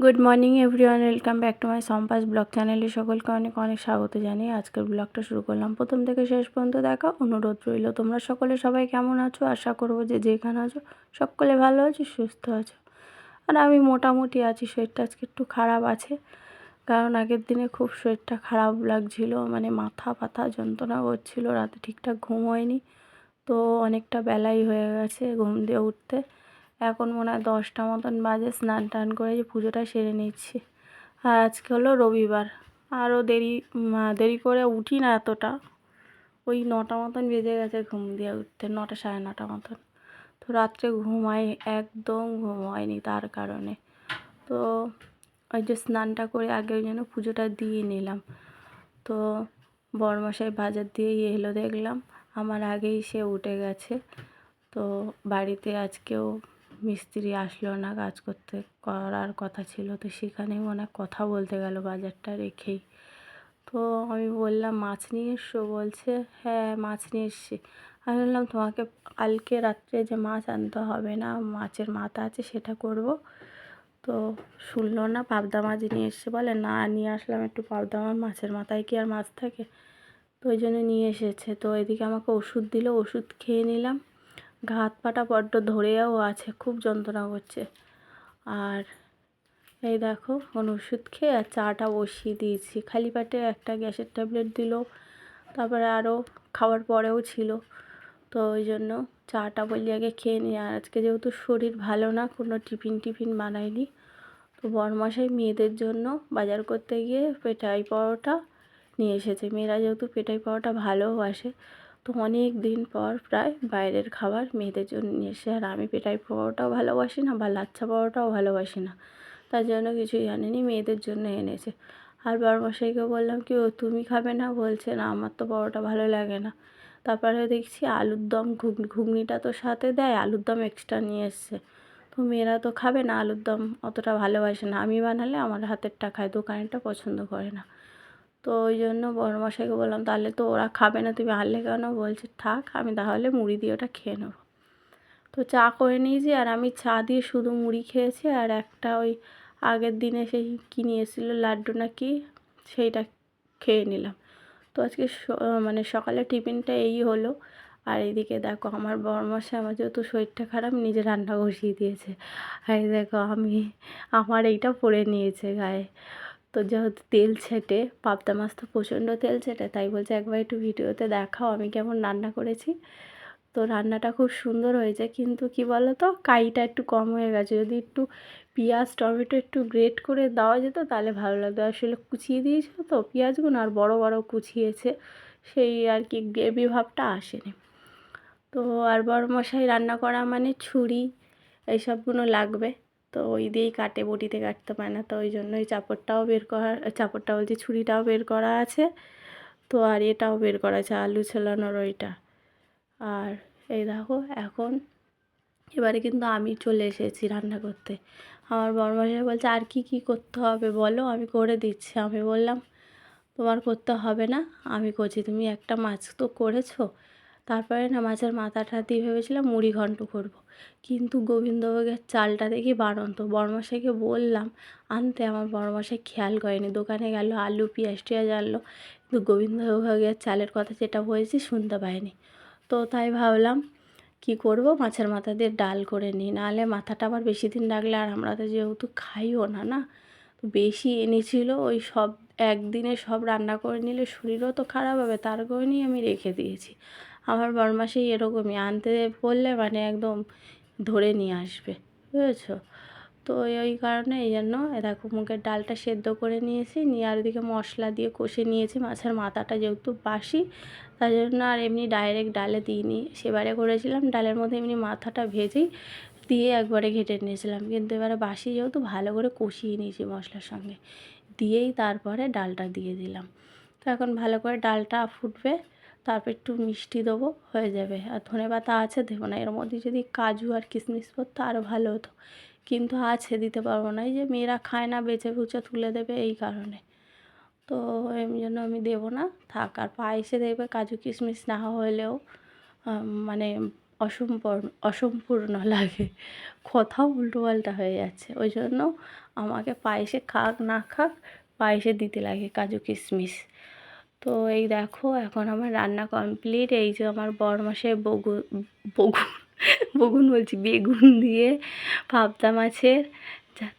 Good morning everyone, welcome back to my সম্পাস blog চ্যানেলে সকলকে অনেক অনেক স্বাগত জানিয়ে আজকের ব্লগটা শুরু করলাম। প্রথম থেকে শেষ পর্যন্ত দেখা অনুরোধ রইল। তোমরা সকলে সবাই কেমন আছো? আশা করবো যে যেখানে আছো সকলে ভালো আছো, সুস্থ আছো। আর আমি মোটামুটি আছি। শরীরটা আজকে একটু খারাপ আছে, কারণ আগের দিনে খুব শরীরটা খারাপ লাগছিল, মানে মাথা ব্যথা যন্ত্রণা করছিল, রাতে ঠিকঠাক ঘুম হয়নি। তো অনেকটা বেলাই হয়ে গেছে ঘুম দিয়ে উঠতে। এখন মনে হয় 10টা মতন বাজে। স্নান টান করে যে পুজোটা সেরে নিচ্ছি। আর আজকে হলো রবিবার। আরও দেরি করে উঠি না এতটা, ওই 9টা মতন বেজে গেছে ঘুম দিয়ে উঠতে, 9টা সাড়ে 9টা মতন। তো রাত্রে একদম ঘুম হয়নি তার কারণে। তো ওই যে স্নানটা করে আগে ওই জন্য পুজোটা দিয়ে নিলাম। তো বড়মশাই বাজার দিয়েই এলো দেখলাম, আমার আগেই সে উঠে গেছে। তো বাড়িতে আজকেও মিস্ত্রি আসলো না, কাজ করার কথা ছিল, তো সেখানেই অনেক কথা বলতে গেল বাজারটা রেখেই। তো আমি বললাম মাছ নিয়ে এসো, বলছে হ্যাঁ মাছ নিয়ে এসছি। আমি বললাম তোমাকে কালকে রাত্রে যে মাছ আনতে হবে না, মাছের মাথা আছে সেটা করব। তো শুনলো না, পাবদা মাছ নিয়ে এসছে। বলে না, নিয়ে আসলাম একটু পাবদা মাছ, মাছের মাথায় কি আর মাছ থাকে? তো ওই জন্য নিয়ে এসেছে। তো এদিকে আমাকে ওষুধ দিল, ওষুধ খেয়ে নিলাম। গা হাত পাটা বড্ড ধরেও আছে, খুব যন্ত্রণা করছে। আর এই দেখো এখন ওষুধ খেয়ে আর চাটা বসিয়ে দিয়েছি। খালি পেটে একটা গ্যাসের ট্যাবলেট দিল, তারপরে আরও খাওয়ার পরেও ছিল। তো ওই জন্য চাটা বলি আগে খেয়ে নিই। আর আজকে যেহেতু শরীর ভালো না, কোনো টিফিন বানাইনি। তো বরমশাই মেয়েদের জন্য বাজার করতে গিয়ে পেটাই পরোটা নিয়ে এসেছে। মেয়েরা যেহেতু পেটাই পরোটা ভালোবাসে, তো অনেক দিন পর প্রায় বাইরের খাবার মেয়েদের জন্য নিয়ে এসে। আর আমি পেটাই পরোটাও ভালোবাসি না বা লাচ্ছা পরোটাও ভালোবাসি না, তার জন্য কিছুই আনেনি, মেয়েদের জন্য এনেছে। আর বরমশাইকে বললাম কি ও তুমি খাবে না? বলছে না আমার তো পরোটা ভালো লাগে না। তারপরে দেখছি আলুর দম ঘুগনিটা তো সাথে দেয়, আলুর দম এক্সট্রা নিয়ে এসছে। তো মেয়েরা তো খাবে না, আলুর দম অতটা ভালোবাসে না, আমি বানালে আমার হাতেরটা খায়, দোকানেরটা পছন্দ করে না। তো ওই জন্য বড়মশাইকে বললাম তাহলে তো ওরা খাবে না, তুমি আনলে কেন? বলছে থাক, আমি তাহলে মুড়ি দিয়ে ওটা খেয়ে নেবো। তো চা করে নিয়েছি, আর আমি চা দিয়ে শুধু মুড়ি খেয়েছি। আর একটা ওই আগের দিনে সেই কিনে এসেছিলো লাড্ডু না কি, সেইটা খেয়ে নিলাম। তো আজকে মানে সকালে টিফিনটা এই হলো। আর এইদিকে দেখো আমার বরমশাই, আমার যেহেতু শরীরটা খারাপ, নিজে রান্না বসিয়ে দিয়েছে। আর এই দেখো আমার এইটা পরে নিয়েছে গায়ে। তো যেহেতু তেল ছেটে, পাবদা মাছ তো প্রচণ্ড তেল ছেটে, তাই বলছে একবার একটু ভিডিওতে দেখাও আমি কেমন রান্না করেছি। তো রান্নাটা খুব সুন্দর হয়েছে, কিন্তু কি বলো তো, কাইটা একটু কম হয়ে গেছে। যদি একটু পেঁয়াজ টমেটো একটু গ্রেট করে দেওয়া যেত তাহলে ভালো লাগতো। আসলে কুচিয়ে দিয়েছিল তো পেঁয়াজগুলো, আর বড় বড় কুচিয়েছে, সেই আর কি গ্রেভি ভাবটা আসেনি। তো আর বড়মশাই রান্না করা মানে ছুরি এইসবগুলো লাগবে, তো ওই দিয়েই কাটে, বটিতে কাটতে পারে না। তো ওই জন্যই চাপড়টা বলছি, ছুরিটাও বের করা আছে। তো আর এটাও বের করা আছে, আলু ছোলানোর ওইটা। আর এই দেখো এখন এবারে কিন্তু আমি চলে এসেছি রান্না করতে। আমার বড়মশাই বলছে আর কি কি করতে হবে বলো, আমি করে দিচ্ছি। আমি বললাম তোমার করতে হবে না, আমি করছি, তুমি একটা মাছ তো করেছো। তারপরে না মাছের মাথাটা দিয়ে ভেবেছিলাম মুড়ি ঘন্ট করব। কিন্তু গোবিন্দভোগের চালটা দেখি বাড়ন্ত, বড়মশাইকে বললাম আনতে, আমার বড়মশাই খেয়াল করেনি, দোকানে গেল আলু পেঁয়াজ টেয়াজ আনলো, কিন্তু গোবিন্দভোগের চালের কথা যেটা বলেছি শুনতে পাইনি। তো তাই ভাবলাম কি করব, মাছের মাথা দিয়ে ডাল করে নিই, নাহলে মাথাটা আবার বেশি দিন রাখলে, আর আমরা তো যেহেতু খাইও না না, তো বেশি এনেছিল, ওই সব একদিনে সব রান্না করে নিলে শরীরও তো খারাপ হবে, তার কারণেই আমি রেখে দিয়েছি। আমার বড়মাসি এরকমই, আনতে বললে মানে একদম ধরে নিয়ে আসবে, বুঝেছো? তো ওই কারণে এই জন্য দেখো মুগের ডালটা সেদ্ধ করে নিয়েছি, নিয়ে আর ওদিকে মশলা দিয়ে কষে নিয়েছি। মাছের মাথাটা যেহেতু বাসি, তাই জন্য আর এমনি ডাইরেক্ট ডালে দিইনি। সেবারে করেছিলাম ডালের মধ্যে এমনি মাথাটা ভেজেই দিয়ে একবারে ঘেটে নিয়েছিলাম, কিন্তু এবারে বাসি যেহেতু ভালো করে কষিয়ে নিয়েছি মশলার সঙ্গে, দিয়েই তারপরে ডালটা দিয়ে দিলাম। তো এখন ভালো করে ডালটা ফুটবে, তারপর একটু মিষ্টি দেবো, হয়ে যাবে। আর ধনেপাতা আছে, দেবো না, এর মধ্যে যদি কাজু আর কিশমিশ পড়তো আরও ভালো হতো, কিন্তু আছে, দিতে পারবো না। এই যে মেয়েরা খায় না, বেছে বুচে তুলে দেবে, এই কারণে। তো এই জন্য আমি দেবো না, থাক। আর পায়েসে দেখবে কাজু কিশমিশ না হলেও মানে অসম্পূর্ণ লাগে, কথাও উল্টোপাল্টা হয়ে যাচ্ছে। ওই জন্য আমাকে পায়েসে খাক না খাক পায়েসে দিতে লাগে কাজু কিশমিশ। তো এই দেখো এখন আমার রান্না কমপ্লিট। এই যে আমার বরমশাই বগুন বগুন বগুন বলছি বেগুন দিয়ে পাবদা মাছের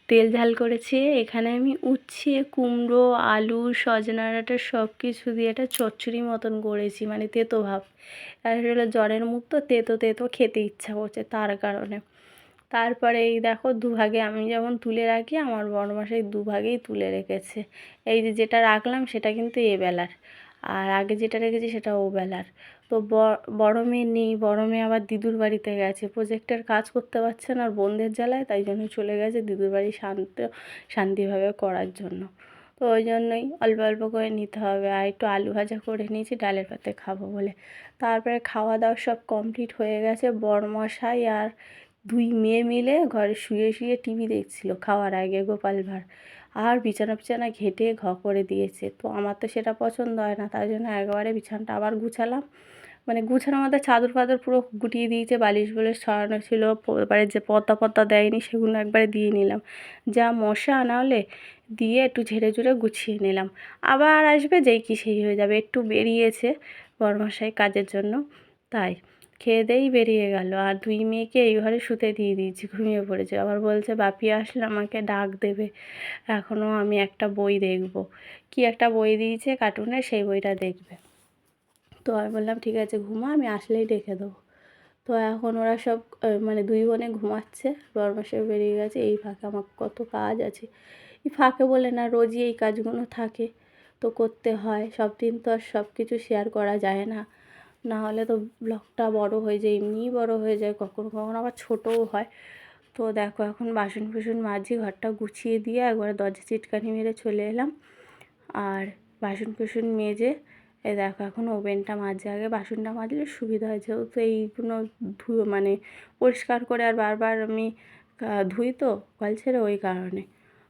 তেল ঝাল করেছে। এখানে আমি উচ্ছে, কুমড়ো, আলু, সজনা ডাঁটা সব কিছু দিয়ে একটা চচ্চড়ি মতন করেছি, মানে তেতো ভাব। আর হলো জ্বরের মুখ তো, তেতো তেতো খেতে ইচ্ছা করছে তার কারণে। তারপরে এই দেখো দুভাগে আমি যেমন তুলে রাখি, আমার বড়মশাই দুভাগেই তুলে রেখেছে। এই যে যেটা রাখলাম সেটা কিন্তু এবেলার, আর আগে যেটা রেখেছি সেটা ওবেলার। তো বড় মেয়ে নেই, বড় মেয়ে আবার দিদুর বাড়িতে গেছে, প্রজেক্টের কাজ করতে পারছে না আর বোনদের জ্বালায়, তাই জন্য চলে গেছে দিদুর বাড়ি শান্তিভাবে করার জন্য। তো ওই জন্যই অল্প অল্প করে নিতে হবে। আর একটু আলু ভাজা করে নিয়েছি ডালের পাতে খাবো বলে। তারপরে খাওয়া দাওয়া সব কমপ্লিট হয়ে গেছে। বরমশাই আর দুই মেয়ে মিলে ঘরে শুয়ে শুয়ে টিভি দেখছিল খাওয়ার আগে গোপাল ভাঁড়, আর বিছানা ঘেটে করে দিয়েছে। তো আমার তো সেটা পছন্দ হয় না, তাই জন্য একবারে বিছানাটা আবার গুছালাম। মানে গুছানোর মধ্যে চাদর ফাদর পুরো গুটিয়ে দিয়েছে, বালিশ বালিশ ছড়ানো ছিল, এবারে যে পর্দা দেয়নি সেগুলো একবারে দিয়ে নিলাম। যা মশা না হলে দিয়ে একটু ঝেড়ে ঝুড়ে গুছিয়ে নিলাম। আবার আসবে যেই কি সেই হয়ে যাবে। একটু বেরিয়েছে বরমশাই কাজের জন্য, তাই খেয়ে দেয়েই বেরিয়ে গেল। আর দুই মেয়েকে এই ঘরে শুতে দিয়ে দিয়েছি, ঘুমিয়ে পড়েছে। আবার বলছে বাপি আসলে আমাকে ডাক দেবে, এখনও আমি একটা বই দেখব। কি একটা বই দিয়েছে কার্টুনের, সেই বইটা দেখবে। তো আমি বললাম ঠিক আছে ঘুমা, আমি আসলেই ডেকে দেবো। তো এখন ওরা সব মানে দুই বোনে ঘুমাচ্ছে, বরমশাই বেরিয়ে গেছে। এই ফাঁকে আমার কত কাজ আছে, এই ফাঁকে বলে না, রোজই এই কাজগুলো থাকে, তো করতে হয়। সব দিন তো আর সব কিছু শেয়ার করা যায় না, না হলে তো ব্লগটা বড় হয়ে যায়, এমনিই বড় হয়ে যায়, কখনো কখনো আবার ছোটোও হয়। তো দেখো এখন বাসন কুসন মাজি, ঘরটা গুছিয়ে দিয়ে একবার দরজা চিটকানি মেরে চলে এলাম। আর বাসন কুসন মেজে এই দেখো এখন ওভেনটা মাজে। আগে বাসনটা মাজলে সুবিধা হয়, যেহেতু এইগুলো মানে পরিষ্কার করে আর বারবার আমি ধুই তো কল ছেড়ে, ওই কারণে।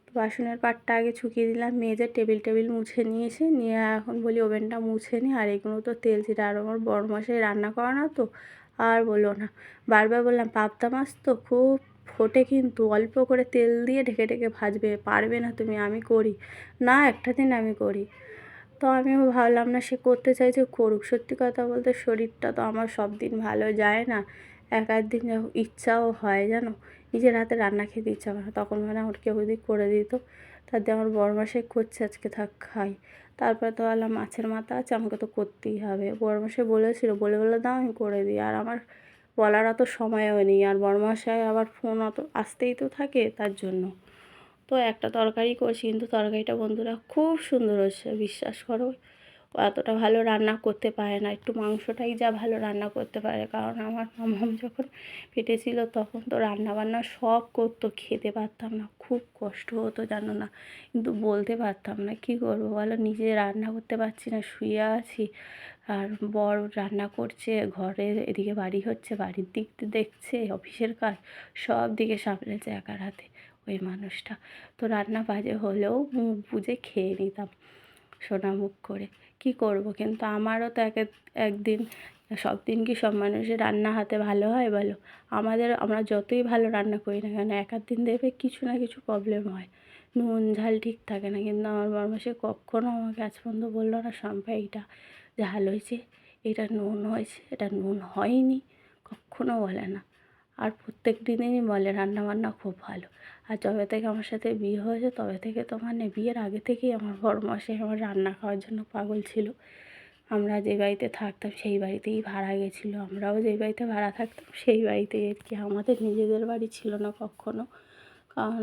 তো বাসনের পাটটা আগে ছুকিয়ে দিলাম, মেজে টেবিল মুছে নিয়েছি, নিয়ে এখন বলি ওভেনটা মুছে নিই। আর এগুলো তো তেল চিটা, আর আমার বড়মশাই রান্না করা না তো, আর বলো না, বারবার বললাম পাবদা মাছ তো খুব ফোটে, কিন্তু অল্প করে তেল দিয়ে ঢেকে ঢেকে ভাজবে, পারবে না তুমি, আমি করি না, একটা দিন আমি করি। তো আমিও ভাবলাম না, সে করতে চাইছে করুক। সত্যি কথা বলতে শরীরটা তো আমার সব দিন ভালো যায় না, এক আধ দিন যখন ইচ্ছাও হয় জানো, নিজের হাতে রান্না খেতে ইচ্ছা করে না, তখন মানে আমার কেউ যদি করে দিত। তার দিয়ে আমার বড়মশাই করছে, আজকে থাক খাই। তারপরে তো ভাবলাম মাছের মাথা আছে, আমাকে তো করতেই হবে। বড়মশাই বলেছিল, বলে দাও আমি করে দিই, আর আমার বলার অত সময়ও নেই। আর বড়মশাই আবার ফোন অত আসতেই তো থাকে, তার জন্য। তো একটা তরকারি করছি, কিন্তু তরকারিটা বন্ধুরা খুব সুন্দর হচ্ছে, বিশ্বাস করো। ও এতটা ভালো রান্না করতে পারে না, একটু মাংসটাই যা ভালো রান্না করতে পারে। কারণ আমার মামাম যখন পেটে ছিল তখন তো রান্নাবান্না সব করতো, খেতে পারতাম না, খুব কষ্ট হতো জানো না, কিন্তু বলতে পারতাম না। কী করবো বলো, নিজে রান্না করতে পারছি না, শুয়ে আছি, আর বর রান্না করছে, ঘরে এদিকে বাড়ি হচ্ছে, বাড়ির দিক দেখছে, অফিসের কাজ সব দিকে সামলেছে একার হাতে ওই মানুষটা। তো রান্না বাজে হলেও মুখ বুজে খেয়ে নিতাম সোনা মুখ করে। কি করব, কিন্তু আমারও তো একদিন, সব দিন কি সব মানুষের রান্না হাতে ভালো হয় বলো? আমরা যতই ভালো রান্না করি না কেন, এক আধ দিন দেখবে কিছু না কিছু প্রবলেম হয়, নুন ঝাল ঠিক থাকে না। কিন্তু আমার বরমাসে কখনও আমাকে আজ পর্যন্ত বললো না শম্পা এইটা ঝাল হয়েছে, এটা নুন হয়েছে, এটা নুন হয়নি, কখনও বলে না। আর প্রত্যেক দিনই বলে রান্নাবান্না খুব ভালো। আর যবে থেকে আমার সাথে বিয়ে হয়েছে তবে থেকে তো মানে বিয়ের আগে থেকেই আমার বড়মশাই আমার রান্না খাওয়ার জন্য পাগল ছিল। আমরা যে বাড়িতে থাকতাম সেই বাড়িতেই ভাড়া গেছিলো, আমরাও যেই বাড়িতে ভাড়া থাকতাম সেই বাড়িতেই আর কি, আমাদের নিজেদের বাড়ি ছিল না কখনো। কারণ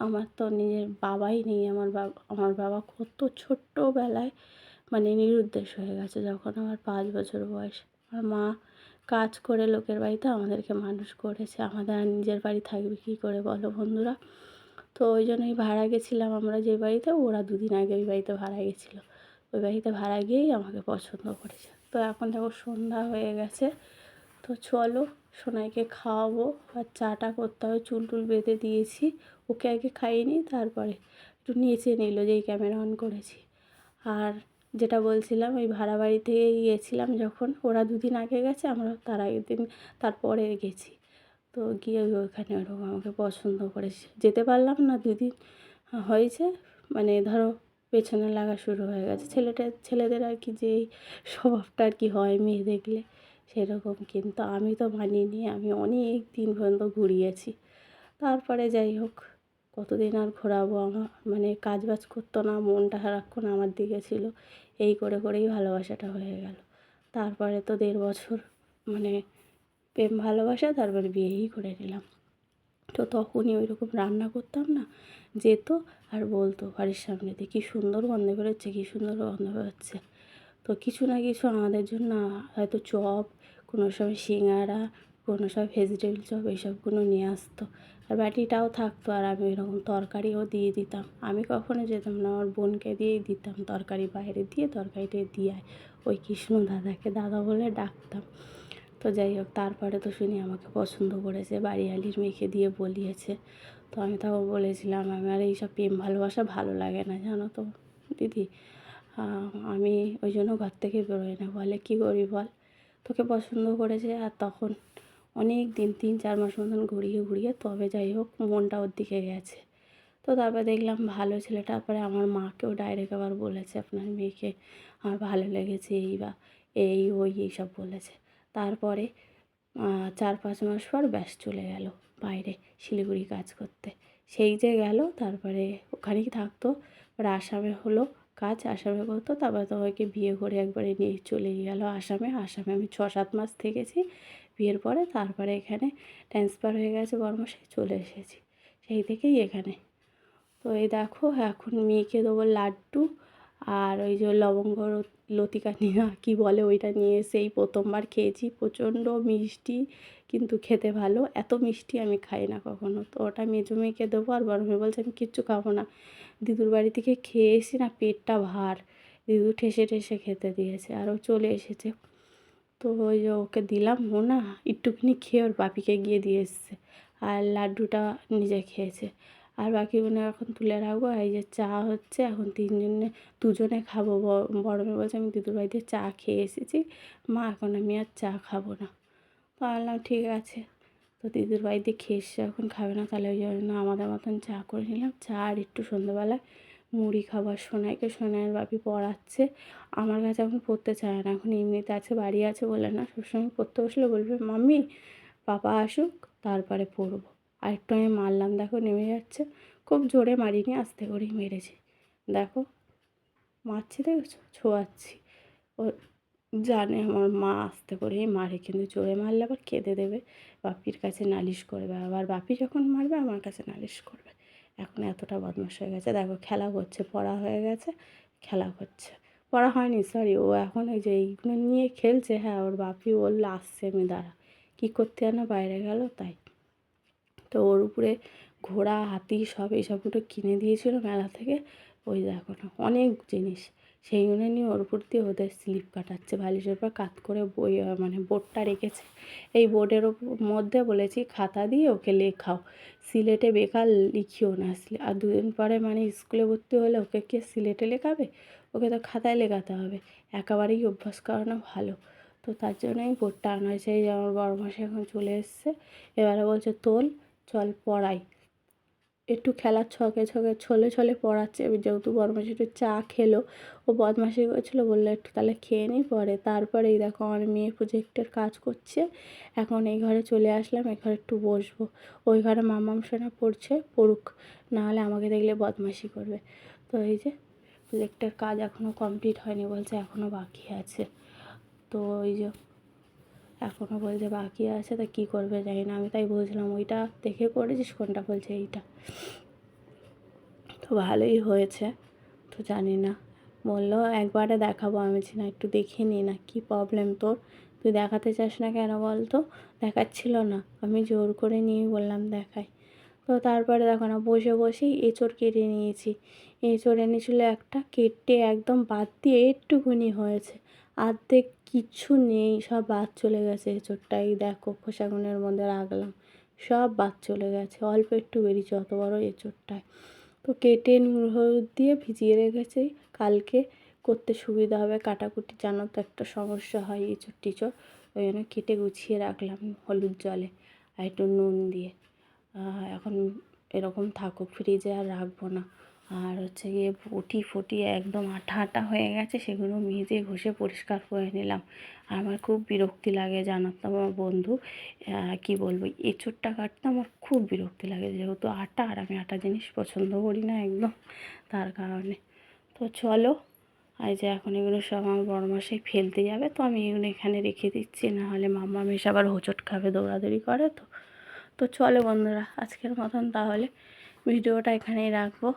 আমার তো নিজের বাবাই নেই। আমার বাবা কত ছোট্টবেলায় মানে নিরুদ্দেশ হয়ে গেছে, যখন আমার 5 বছর বয়স। আমার মা কাজ করে লোকের বাড়িতে আমাদেরকে মানুষ করেছে, আমাদের আর নিজের বাড়ি থাকবে কী করে বলো বন্ধুরা? তো ওই জন্যই ভাড়া গেছিলাম আমরা যে বাড়িতে, ওরা দুদিন আগে ওই বাড়িতে ভাড়া গেছিলো। ওই বাড়িতে ভাড়া গিয়েই আমাকে পছন্দ করেছে। তো এখন দেখো সন্ধ্যা হয়ে গেছে, তো চলো সোনাইকে খাওয়াবো, আর চাটা করতে হবে, চুল টুল বেঁধে দিয়েছি। ওকে আগে খাইয়ে নিই, তারপরে একটু নেচে নিল যেই ক্যামেরা অন করেছি। আর যেটা বলছিলাম, ওই ভাড়া বাড়িতে গিয়েছিলাম যখন, ওরা দুদিন আগে গেছে, আমরা তার আগের দিন তারপরে গেছি। তো গিয়ে ওখানে ওরকম আমাকে পছন্দ করেছে, যেতে পারলাম না দুদিন, হয়েছে, মানে ধরো পেছনে লাগা শুরু হয়ে গেছে। ছেলেদের আর কি যেই স্বভাবটা আর কি হয় মেয়ে দেখলে সেরকম, কিন্তু আমি তো মানিনি। আমি অনেক দিন পর্যন্ত ঘুরিয়েছি। তারপরে যাই হোক, কতদিন আর ঘোরাবো, আমার মানে কাজ বাজ করতো না, মনটা সারাক্ষণ আমার দিকে ছিল। এই করে করেই ভালোবাসাটা হয়ে গেল। তারপরে তো 1.5 বছর মানে প্রেম ভালোবাসা, তারপরে বিয়েই করে নিলাম। তো তখনই ওইরকম রান্না করতাম না, যেত আর বলতো বাড়ির সামনে দিয়ে, কী সুন্দর গন্ধ বেরোচ্ছে, কী সুন্দর গন্ধ বেরোচ্ছে। তো কিছু না কিছু আমাদের জন্য হয়তো চপ, কোনো সময় সিঙাড়া, কোনো সময় ভেজিটেবল চপ, এইসবগুলো নিয়ে আসতো। আর বাটিটাও থাকতো, আর আমি এরকম তরকারিও দিয়ে দিতাম। আমি কখনো যেতাম না, আমার বোনকে দিয়েই দিতাম তরকারি, বাইরে দিয়ে তরকারিটা দিয়ে আয়। ওই কৃষ্ণ দাদাকে দাদা বলে ডাকতাম। তো যাই হোক, তারপরে তো শুনি আমাকে পছন্দ করেছে, বাড়িয়ালির মেয়েকে দিয়ে বলিয়েছে। তো আমি তখন বলেছিলাম আমার এইসব প্রেম ভালোবাসা ভালো লাগে না, জানো তো দিদি। আমি ওই জন্য ঘর থেকে বেরোই না। বলে কী করি বল, তোকে পছন্দ করেছে। আর তখন অনেক দিন 3-4 মাস মতন ঘুরিয়ে ঘুরিয়ে তবে যাই হোক মনটা ওর দিকে গেছে। তো তারপরে দেখলাম ভালো ছেলে। তারপরে আমার মাকেও ডাইরেক্ট আবার বলেছে আপনার মেয়েকে আমার ভালো লেগেছে, এই বা এই ওই এইসব বলেছে। তারপরে 4-5 মাস পর ব্যাস চলে গেল বাইরে শিলিগুড়ি কাজ করতে। সেই যে গেল, তারপরে ওখানেই থাকতো। এবার আসামে হলো কাজ, আসামে করতো। তারপরে তো ওকে বিয়ে করে একবারে নিয়ে চলে গেল আসামে। আসামে আমি 6-7 মাস থেকেছি বিয়ের পরে। তারপরে এখানে ট্রান্সফার হয়ে গেছে বর্মশাই, চলে এসেছি সেই থেকেই এখানে। তো এই দেখো এখন মেয়েকে দেবো লাড্ডু, আর ওই যে লবঙ্গ লতিকা নিয়ে কী বলে ওইটা নিয়ে সেই প্রথমবার খেয়েছি, প্রচণ্ড মিষ্টি কিন্তু খেতে ভালো। এত মিষ্টি আমি খাই না কখনো। তো ওটা মেজো মেয়েকে দেবো। আর বড় মেয়ে বলছে আমি কিচ্ছু খাবো না, দিদুর বাড়ি থেকে খেয়ে এসি না, পেটটা ভার। দিদু ঠেসে ঠেসে খেতে দিয়েছে, আর ও চলে এসেছে। তো ওই যে ওকে দিলাম, ও না একটুখানি খেয়ে ওর বাপিকে গিয়ে দিয়ে এসছে, আর লাড্ডুটা নিজে খেয়েছে। আর বাকিগুলো এখন তুলে রাখবো। এই যে চা হচ্ছে, এখন দুজনে খাবো। বড় মেয়ে বলছে আমি দিদুর বাড়িতে চা খেয়ে এসেছি মা, এখন আমি আর চা খাবো না। তো বললাম ঠিক আছে। তো দিদির বাড়িতে খেয়ে এসছে, এখন খাবে না, তাহলে ওই জন্য আমাদের মতন চা করে নিলাম। চা আর একটু সন্ধ্যেবেলায় মুড়ি খাবার। সোনাইকে, সোনাইয়ের বাপি পড়াচ্ছে। আমার কাছে এখন পড়তে চায় না, এখন এমনিতে আছে, বাড়ি আছে বলে না। সবসময় পড়তে বসলে বলবে মাম্মি পাপা আসুক তারপরে পড়বো। আর একটু আমি মারলাম, দেখো নেমে যাচ্ছে। খুব জোরে মারিনি, আস্তে করেই মেরেছি। দেখো মারছি, দেখেছো, ছোঁয়াচ্ছি। ও জানে আমার মা আস্তে করেই মারে, কিন্তু জোরে মারলে আবার কেঁদে দেবে, বাপির কাছে নালিশ করবে। আবার বাপি যখন মারবে আমার কাছে নালিশ করবে। এখন এতটা বদমাশ হয়ে গেছে। দেখো খেলা করছে, পড়া হয়ে গেছে, খেলা করছে। পড়া হয়নি, সরি, ও এখন ওই যে এইগুলো নিয়ে খেলছে। হ্যাঁ, ওর বাপি বললো আসছে, আমি দাঁড়া, কী করতে যেন বাইরে গেল তাই। তো ওর উপরে ঘোড়া, হাতি সব এইসবগুলো কিনে দিয়েছিল মেলা থেকে। ওই দেখো না অনেক জিনিস, সেইগুলো নিয়ে ওর উপর দিয়ে ওদের স্লিপ কাটাচ্ছে। বালিশের উপর কাত করে বই মানে বোর্ডটা রেখেছে। এই বোর্ডের মধ্যে বলেছি খাতা দিয়ে ওকে লেখাও, সিলেটে বেকার লিখিও না। আর 2 দিন পরে মানে স্কুলে ভর্তি হলে ওকে কে সিলেটে লেখাবে, ওকে তো খাতায় লেখাতে হবে। একেবারেই অভ্যাস করানো ভালো। তো তার জন্যই বোর্ডটা আনা হয়েছে। এই যে আমার বড় মাসি এখন চলে এসছে, এবারে বলছে তোল চল পড়াই। একটু খেলার ছকে ছকে ছলে ছলে পড়াচ্ছে। যেহেতু বদমাসি একটু চা খেলো, ও বদমাসি করেছিলো, বললো একটু তাহলে খেয়ে নিই পরে। তারপরে এই দেখো আমার মেয়ে প্রজেক্টের কাজ করছে। এখন এই ঘরে চলে আসলাম, এই ঘরে একটু বসবো। ওই ঘরে মামাম সোনা পড়ছে, পড়ুক, নাহলে আমাকে দেখলে বদমাসি করবে। তো এই যে প্রজেক্টের কাজ এখনও কমপ্লিট হয়নি, বলছে এখনও বাকি আছে। তো ওই যে এখনও বলছে বাকি আছে, তা কী করবে জানি না। আমি তাই বলছিলাম ওইটা দেখে করেছিস কোনটা, বলছে এইটা। তো ভালোই হয়েছে। তো জানি না, বললো একবারে দেখাবো। আমি না একটু দেখে নিই না, কী প্রবলেম তোর, তুই দেখাতে চাস না কেন বল তো। দেখাচ্ছিল না, আমি জোর করে নিয়ে বললাম দেখাই। তো তারপরে দেখো না বসে বসেই এঁচড় কেটে নিয়েছি। এঁচড় এনেছিলো একটা, কেটে একদম বাদ দিয়ে একটুকুনি হয়েছে, অর্ধেক কিচ্ছু নেই, সব বাদ চলে গেছে এঁচড়টাই। দেখো খোসাগুনের মধ্যে রাখলাম, সব বাদ চলে গেছে, অল্প একটু বেরিয়েছে অত বড় এঁচড়টায়। তো কেটে নুন হলুদ দিয়ে ভিজিয়ে রেখেছি, কালকে করতে সুবিধা হবে। কাটাকুটি জানো তো একটা সমস্যা হয় এঁচড় টেঁচড়, ওই জন্য কেটে গুছিয়ে রাখলাম হলুদ জলে আর একটু নুন দিয়ে। এখন এরকম থাকুক, ফ্রিজে আর রাখবো না। আর হচ্ছে গিয়ে বটি ফটি একদম আঠা আঠা হয়ে গেছে, সেগুলো মেজে ঘষে পরিষ্কার করে নিলাম। আমার খুব বিরক্তি লাগে জানো তো আমার বন্ধু, কি বলবো, এঁচোড়টা কাটতে আমার খুব বিরক্তি লাগে, যেহেতু আটা, আর আমি আটা জিনিস পছন্দ করি না একদম, তার কারণে। তো চলো, আর যে এখন এগুলো সব আমার বড়মশাই ফেলতে যাবে, তো আমি এগুলো এখানে রেখে দিচ্ছি, নাহলে মাম্মা এসে আবার হোঁচট খাবে, দৌড়াদৌড়ি করে তো। তো চলো বন্ধুরা, আজকের মতন তাহলে ভিডিওটা এখানেই রাখবো।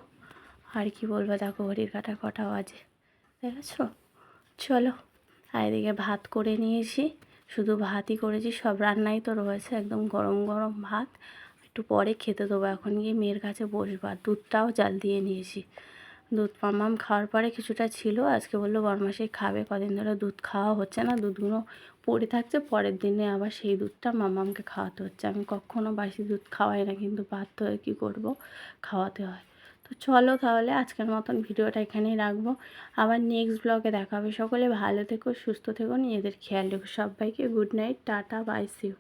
আর কি বলবো, দেখো ঘড়ির কাঁটা কটা বাজে, দেখেছো? চলো, আর এদিকে ভাত করে নিয়েছি, শুধু ভাতই করেছি, সব রান্নাই তো রয়েছে, একদম গরম গরম ভাত। একটু পরে খেতে দেবো, এখন গিয়ে মেয়ের কাছে বসবো। আর দুধটাও জাল দিয়ে নিয়েছি, দুধ মাম্মাম খাওয়ার পরে কিছুটা ছিল, আজকে বললো বরমাসেই খাবে, কদিন ধরে দুধ খাওয়া হচ্ছে না, দুধগুলো পড়ে থাকছে, পরের দিনে আবার সেই দুধটা মাম্মামকে খাওয়াতে হচ্ছে। আমি কখনও বাসি দুধ খাওয়াই না, কিন্তু বাধ্য হয়ে কী করবো, খাওয়াতে হয়। তো চলো তাহলে আজকের মতন ভিডিওটা এখানেই রাখবো, আবার নেক্সট ব্লগে দেখা হবে। সকলে ভালো থেকো, সুস্থ থেকো, নিজেদের খেয়াল রেখো। সবাইকে good night, tata, bye, see you.